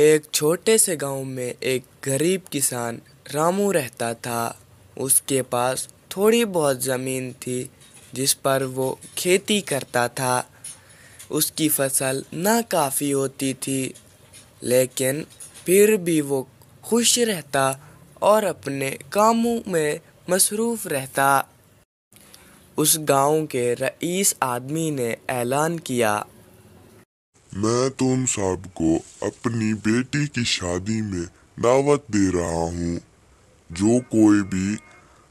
ایک چھوٹے سے گاؤں میں ایک غریب کسان رامو رہتا تھا۔ اس کے پاس تھوڑی بہت زمین تھی جس پر وہ کھیتی کرتا تھا۔ اس کی فصل ناکافی ہوتی تھی، لیکن پھر بھی وہ خوش رہتا اور اپنے کاموں میں مصروف رہتا۔ اس گاؤں کے رئیس آدمی نے اعلان کیا، میں تم سب کو اپنی بیٹی کی شادی میں دعوت دے رہا ہوں۔ جو کوئی بھی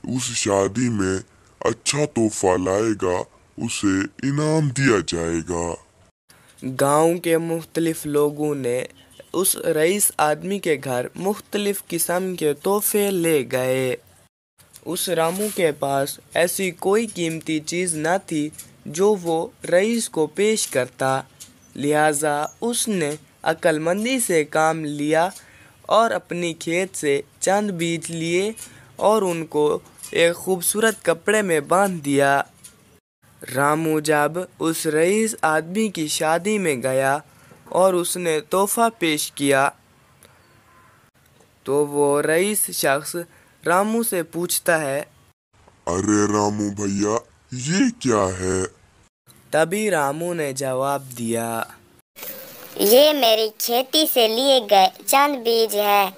اس شادی میں اچھا تحفہ لائے گا اسے انعام دیا جائے گا۔ گاؤں کے مختلف لوگوں نے اس رئیس آدمی کے گھر مختلف قسم کے تحفے لے گئے۔ اس رامو کے پاس ایسی کوئی قیمتی چیز نہ تھی جو وہ رئیس کو پیش کرتا، لہٰذا اس نے عقل مندی سے کام لیا اور اپنی کھیت سے چند بیج لیے اور ان کو ایک خوبصورت کپڑے میں باندھ دیا۔ رامو جب اس رئیس آدمی کی شادی میں گیا اور اس نے تحفہ پیش کیا تو وہ رئیس شخص رامو سے پوچھتا ہے، ارے رامو بھیا، یہ کیا ہے؟ تبھی رامو نے جواب دیا، یہ میری کھیتی سے لیے گئے چند بیج ہیں،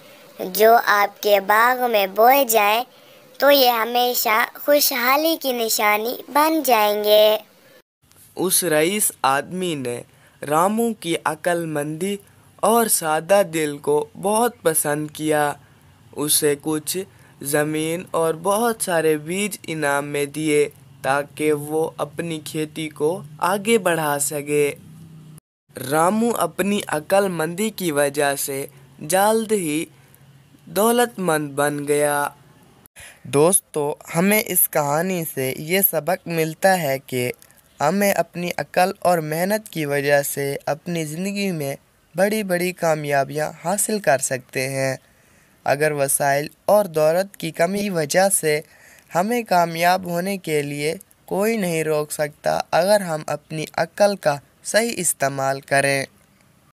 جو آپ کے باغ میں بوئے جائیں تو یہ ہمیشہ خوشحالی کی نشانی بن جائیں گے۔ اس رئیس آدمی نے رامو کی عقل مندی اور سادہ دل کو بہت پسند کیا۔ اسے کچھ زمین اور بہت سارے بیج انعام میں دیے تاکہ وہ اپنی کھیتی کو آگے بڑھا سکے۔ رامو اپنی عقل مندی کی وجہ سے جلد ہی دولت مند بن گیا۔ دوستو، ہمیں اس کہانی سے یہ سبق ملتا ہے کہ ہمیں اپنی عقل اور محنت کی وجہ سے اپنی زندگی میں بڑی بڑی کامیابیاں حاصل کر سکتے ہیں۔ اگر وسائل اور دولت کی کمی کی وجہ سے ہمیں کامیاب ہونے کے لیے کوئی نہیں روک سکتا اگر ہم اپنی عقل کا صحیح استعمال کریں۔